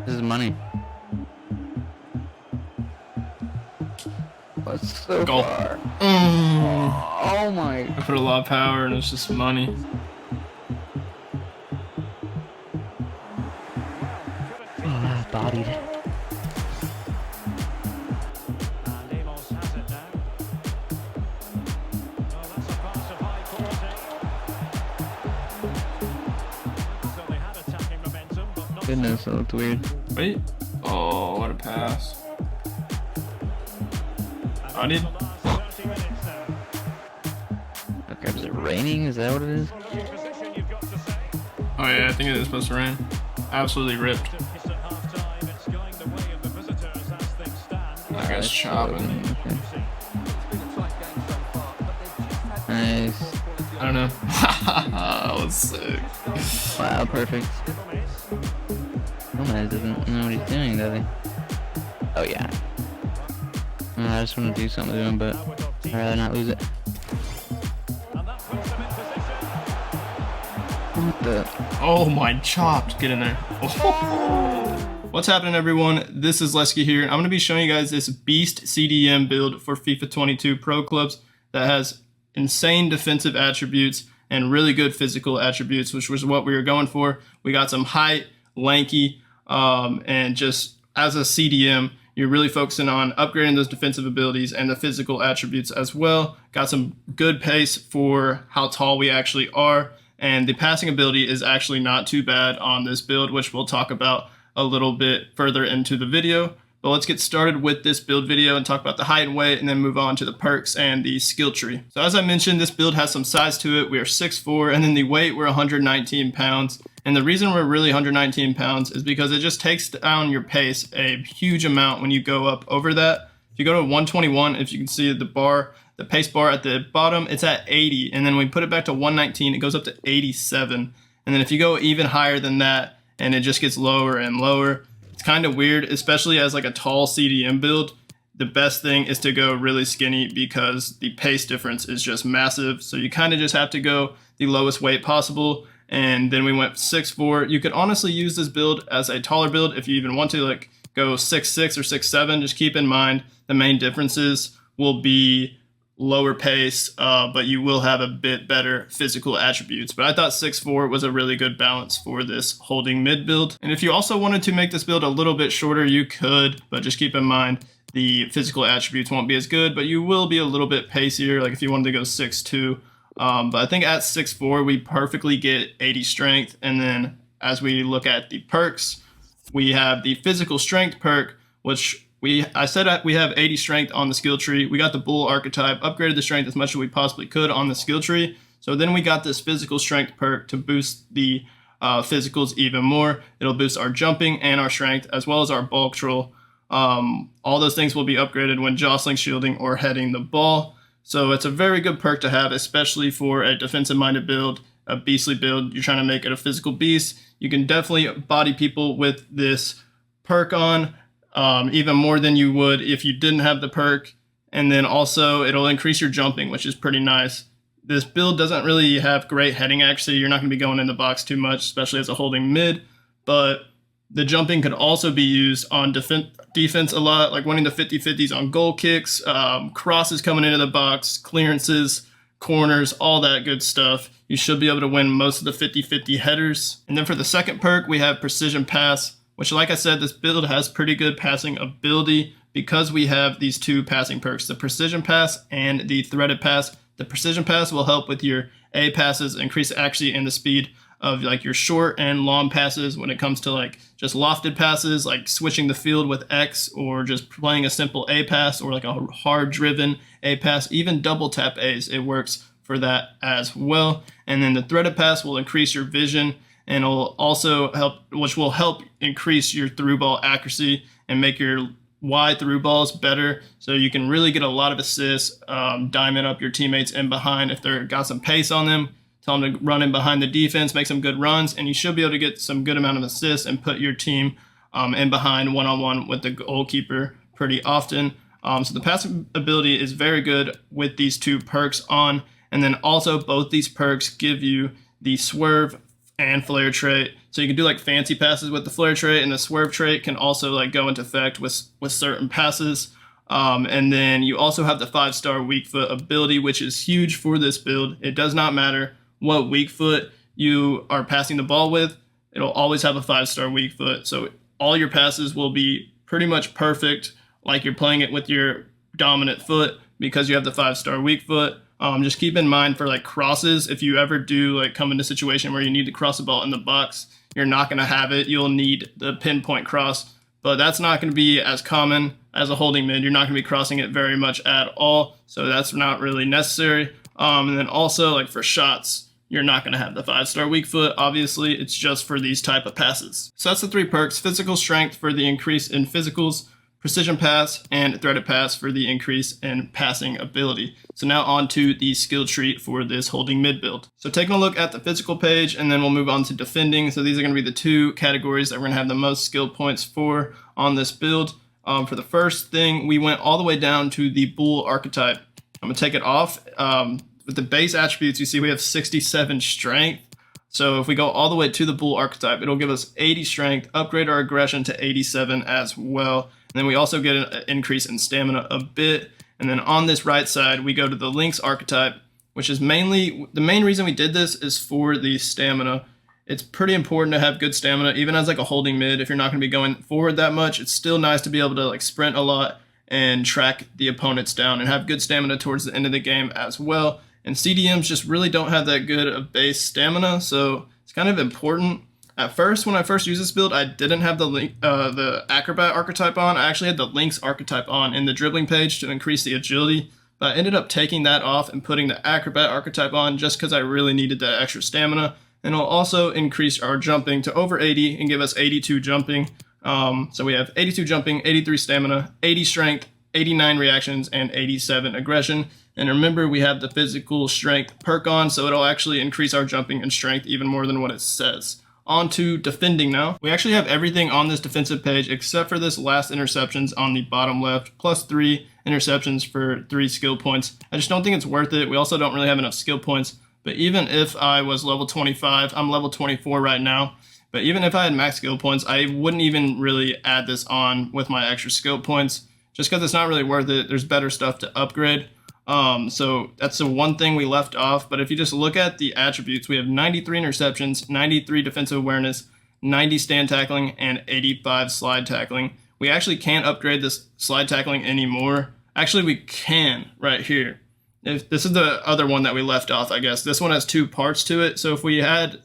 This is money. What's so Goal. far? Oh my. I put a lot of power and it's just money. Bodied. Goodness, that looked weird. Wait. Oh, what a pass. I did. Okay, is it raining? Is that what it is? Oh yeah, I think it is supposed to rain. Absolutely ripped. That guy's chopping. Okay. Nice. I don't know. That was sick. Wow, perfect. Gomez doesn't know what he's doing, does he? Oh yeah. I just want to do something to him, but I'd rather not lose it. What the? Oh my chopped. Get in there. Oh. What's happening, everyone? This is Lesky here. I'm going to be showing you guys this beast CDM build for FIFA 22 Pro Clubs that has insane defensive attributes and really good physical attributes, which was what we were going for. We got some height, lanky, and just as a CDM, you're really focusing on upgrading those defensive abilities and the physical attributes as well. Got some good pace for how tall we actually are. And the passing ability is actually not too bad on this build, which we'll talk about a little bit further into the video. But let's get started with this build video and talk about the height and weight and then move on to the perks and the skill tree. So as I mentioned, this build has some size to it. We are 6'4", and then the weight, we're 119 pounds. And the reason we're really 119 pounds is because it just takes down your pace a huge amount when you go up over that. If you go to 121, if you can see the bar, the pace bar at the bottom, it's at 80. And then when we put it back to 119, it goes up to 87. And then if you go even higher than that, and it just gets lower and lower, it's kind of weird, especially as like a tall CDM build. The best thing is to go really skinny because the pace difference is just massive. So you kind of just have to go the lowest weight possible. And then we went 6'4". You could honestly use this build as a taller build if you even want to like go 6'6" or 6'7". Just keep in mind the main differences will be lower pace, but you will have a bit better physical attributes. But I thought 6'4" was a really good balance for this holding mid build. And if you also wanted to make this build a little bit shorter, you could, but just keep in mind the physical attributes won't be as good, but you will be a little bit pacier, like if you wanted to go 6'2". But I think at 6'4", we perfectly get 80 strength. And then as we look at the perks, we have the physical strength perk, which I said we have 80 strength on the skill tree. We got the bull archetype, upgraded the strength as much as we possibly could on the skill tree. So then we got this physical strength perk to boost the physicals even more. It'll boost our jumping and our strength, as well as our ball control. All those things will be upgraded when jostling, shielding, or heading the ball. So it's a very good perk to have, especially for a defensive-minded build, a beastly build. You're trying to make it a physical beast. You can definitely body people with this perk on. Even more than you would if you didn't have the perk. And then also it'll increase your jumping, which is pretty nice. This build doesn't really have great heading accuracy. You're not going to be going in the box too much, especially as a holding mid, but the jumping could also be used on defense a lot, like winning the 50-50s on goal kicks, crosses coming into the box, clearances, corners, all that good stuff. You should be able to win most of the 50-50 headers. And then for the second perk, we have precision pass, which, like I said, this build has pretty good passing ability because we have these two passing perks, the precision pass and the threaded pass. The precision pass will help with your A passes, increase accuracy and the speed of like your short and long passes when it comes to like just lofted passes, like switching the field with X, or just playing a simple A pass, or like a hard driven A pass, even double tap A's. It works for that as well. And then the threaded pass will increase your vision, and it'll also help, which will help increase your through ball accuracy and make your wide through balls better. So you can really get a lot of assists, diamond up your teammates in behind if they're got some pace on them. Tell them to run in behind the defense, make some good runs, and you should be able to get some good amount of assists and put your team in behind one-on-one with the goalkeeper pretty often. So the passing ability is very good with these two perks on. And then also both these perks give you the swerve and flare trait. So you can do like fancy passes with the flare trait, and the swerve trait can also like go into effect with certain passes. And then you also have the 5-star weak foot ability, which is huge for this build. It does not matter what weak foot you are passing the ball with, it'll always have a 5-star weak foot. So all your passes will be pretty much perfect, like you're playing it with your dominant foot, because you have the 5-star weak foot. Just keep in mind for like crosses, if you ever do like come into a situation where you need to cross the ball in the box, you're not going to have it. You'll need the pinpoint cross, but that's not going to be as common as a holding mid. You're not going to be crossing it very much at all, so that's not really necessary. And then also like for shots, you're not going to have the 5-star weak foot. Obviously, it's just for these type of passes. So that's the 3 perks: physical strength for the increase in physicals, precision pass, and threaded pass for the increase in passing ability. So now on to the skill tree for this holding mid build. So taking a look at the physical page, and then we'll move on to defending. So these are going to be the 2 categories that we're going to have the most skill points for on this build. For the first thing, we went all the way down to the bull archetype. I'm going to take it off. With the base attributes, you see we have 67 strength. So if we go all the way to the bull archetype, it'll give us 80 strength, upgrade our aggression to 87 as well. And then we also get an increase in stamina a bit. And then on this right side, we go to the lynx archetype, which is mainly, the main reason we did this is for the stamina. It's pretty important to have good stamina, even as like a holding mid. If you're not going to be going forward that much, it's still nice to be able to like sprint a lot and track the opponents down and have good stamina towards the end of the game as well. And CDMs just really don't have that good of base stamina, so it's kind of important. At first, when I first used this build, I didn't have the acrobat archetype on. I actually had the lynx archetype on in the dribbling page to increase the agility, but I ended up taking that off and putting the acrobat archetype on just because I really needed that extra stamina. And it'll also increase our jumping to over 80 and give us 82 jumping. So we have 82 jumping, 83 stamina, 80 strength, 89 reactions, and 87 aggression. And remember, we have the physical strength perk on, so it'll actually increase our jumping and strength even more than what it says. On to defending now. We actually have everything on this defensive page except for this last interceptions on the bottom left, plus 3 interceptions for 3 skill points. I just don't think it's worth it. We also don't really have enough skill points. But even if I was level 25, I'm level 24 right now. But even if I had max skill points, I wouldn't even really add this on with my extra skill points, just because it's not really worth it. There's better stuff to upgrade. So that's the one thing we left off. But if you just look at the attributes, we have 93 interceptions, 93 defensive awareness, 90 stand tackling, and 85 slide tackling. We actually can't upgrade this slide tackling anymore. Actually, we can right here. If this is the other one that we left off, I guess. This one has 2 parts to it. So if we had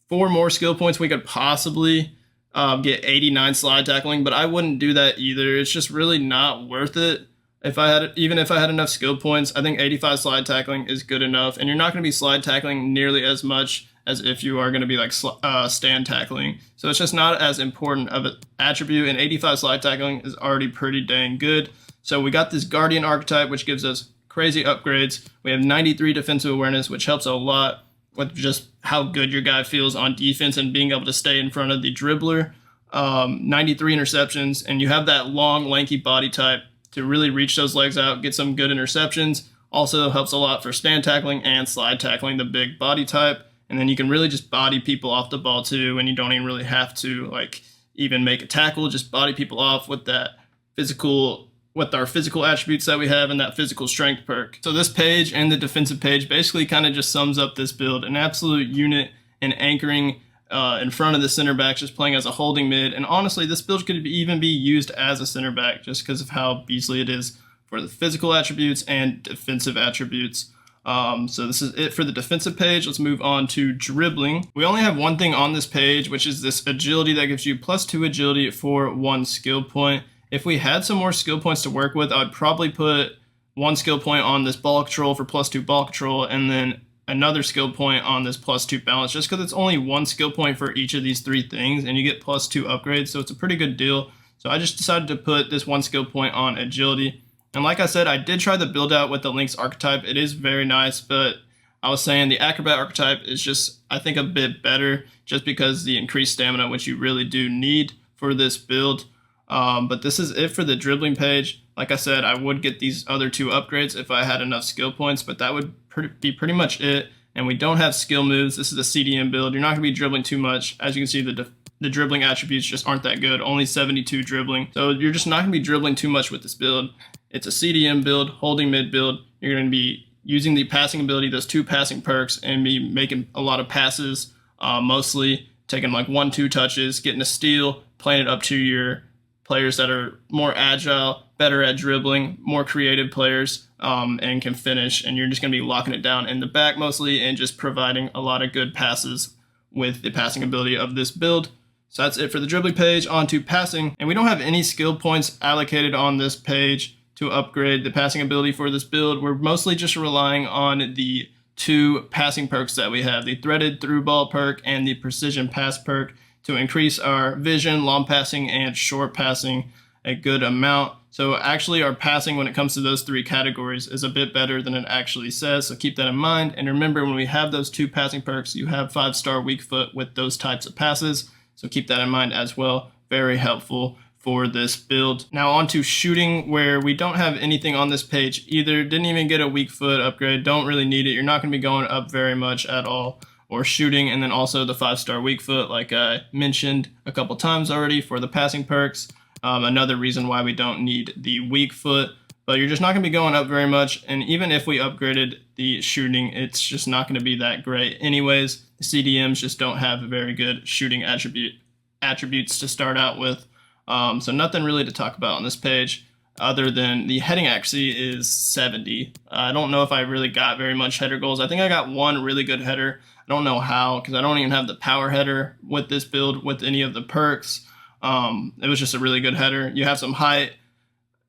4 more skill points, we could possibly get 89 slide tackling, but I wouldn't do that either. It's just really not worth it. Even if I had enough skill points, I think 85 slide tackling is good enough, and you're not going to be slide tackling nearly as much as if you are going to be like stand tackling. So it's just not as important of an attribute, and 85 slide tackling is already pretty dang good. So we got this guardian archetype, which gives us crazy upgrades. We have 93 defensive awareness, which helps a lot with just how good your guy feels on defense and being able to stay in front of the dribbler. 93 interceptions, and you have that long, lanky body type to really reach those legs out, get some good interceptions. Also helps a lot for stand tackling and slide tackling, the big body type. And then you can really just body people off the ball too, and you don't even really have to like even make a tackle, just body people off with that physical, with our physical attributes that we have and that physical strength perk. So this page and the defensive page basically kind of just sums up this build, an absolute unit and anchoring in front of the center back, just playing as a holding mid. And honestly, this build could even be used as a center back just because of how beastly it is for the physical attributes and defensive attributes. So this is it for the defensive page. Let's move on to dribbling. We only have one thing on this page, which is this agility that gives you +2 agility for 1 skill point. If we had some more skill points to work with, I'd probably put 1 skill point on this ball control for +2 ball control, and then another skill point on this +2 balance, just because it's only 1 skill point for each of these 3 things, and you get +2 upgrades, so it's a pretty good deal. So I just decided to put this 1 skill point on agility. And like I said, I did try the build out with the lynx archetype. It is very nice, but I was saying the acrobat archetype is just, I think, a bit better, just because the increased stamina, which you really do need for this build. But this is it for the dribbling page. Like I said, I would get these other 2 upgrades if I had enough skill points, but that would be pretty much it. and we don't have skill moves. This is a CDM build. You're not going to be dribbling too much. As you can see, the dribbling attributes just aren't that good. Only 72 dribbling. So you're just not going to be dribbling too much with this build. It's a CDM build, holding mid build. You're going to be using the passing ability, those 2 passing perks, and be making a lot of passes, mostly taking like 1-2 touches, getting a steal, playing it up to your players that are more agile, better at dribbling, more creative players, and can finish. And you're just going to be locking it down in the back mostly and just providing a lot of good passes with the passing ability of this build. So that's it for the dribbling page. On to passing. And we don't have any skill points allocated on this page to upgrade the passing ability for this build. We're mostly just relying on the 2 passing perks that we have, the threaded through ball perk and the precision pass perk, to increase our vision, long passing, and short passing a good amount. So actually our passing when it comes to those 3 categories is a bit better than it actually says, so keep that in mind. And remember, when we have those 2 passing perks, you have 5-star weak foot with those types of passes, so keep that in mind as well. Very helpful for this build. Now on to shooting, where we don't have anything on this page either. Didn't even get a weak foot upgrade, don't really need it. You're not going to be going up very much at all. Or shooting, and then also the 5-star weak foot, like I mentioned a couple times already, for the passing perks. Another reason why we don't need the weak foot, but you're just not going to be going up very much. And even if we upgraded the shooting, it's just not going to be that great anyways. The CDMs just don't have very good shooting attributes to start out with. So nothing really to talk about on this page, other than the heading accuracy is 70. I don't know if I really got very much header goals. I think I got 1 really good header. I don't know how, because I don't even have the power header with this build with any of the perks. It was just a really good header. You have some height,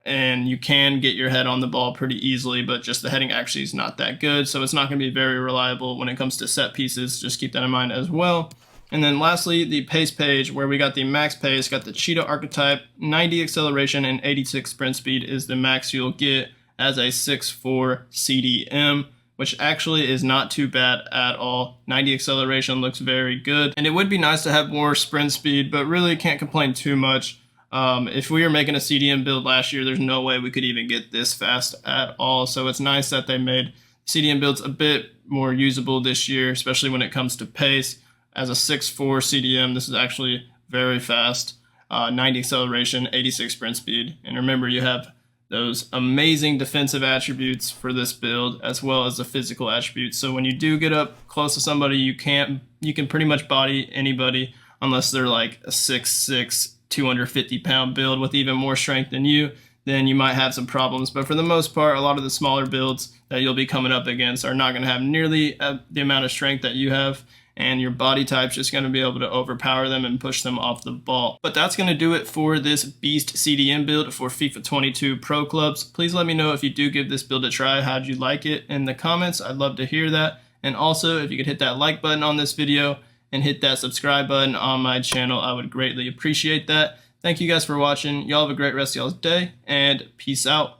and you can get your head on the ball pretty easily, but just the heading actually is not that good, so it's not going to be very reliable when it comes to set pieces. Just keep that in mind as well. And then lastly, the pace page, where we got the max pace, got the cheetah archetype, 90 acceleration and 86 sprint speed is the max you'll get as a 6'4 CDM, which actually is not too bad at all. 90 acceleration looks very good. And it would be nice to have more sprint speed, but really can't complain too much. If we were making a CDM build last year, there's no way we could even get this fast at all. So it's nice that they made CDM builds a bit more usable this year, especially when it comes to pace. As a 6'4 CDM, this is actually very fast. 90 acceleration, 86 sprint speed. And remember, you have those amazing defensive attributes for this build, as well as the physical attributes. So when you do get up close to somebody, you can pretty much body anybody, unless they're like a 6'6", 250-pound build with even more strength than you. Then you might have some problems. But for the most part, a lot of the smaller builds that you'll be coming up against are not going to have nearly the amount of strength that you have, and your body type's just going to be able to overpower them and push them off the ball. But that's going to do it for this Beast CDM build for FIFA 22 Pro Clubs. Please let me know if you do give this build a try. How'd you like it in the comments? I'd love to hear that. And also, if you could hit that like button on this video and hit that subscribe button on my channel, I would greatly appreciate that. Thank you guys for watching. Y'all have a great rest of y'all's day, and peace out.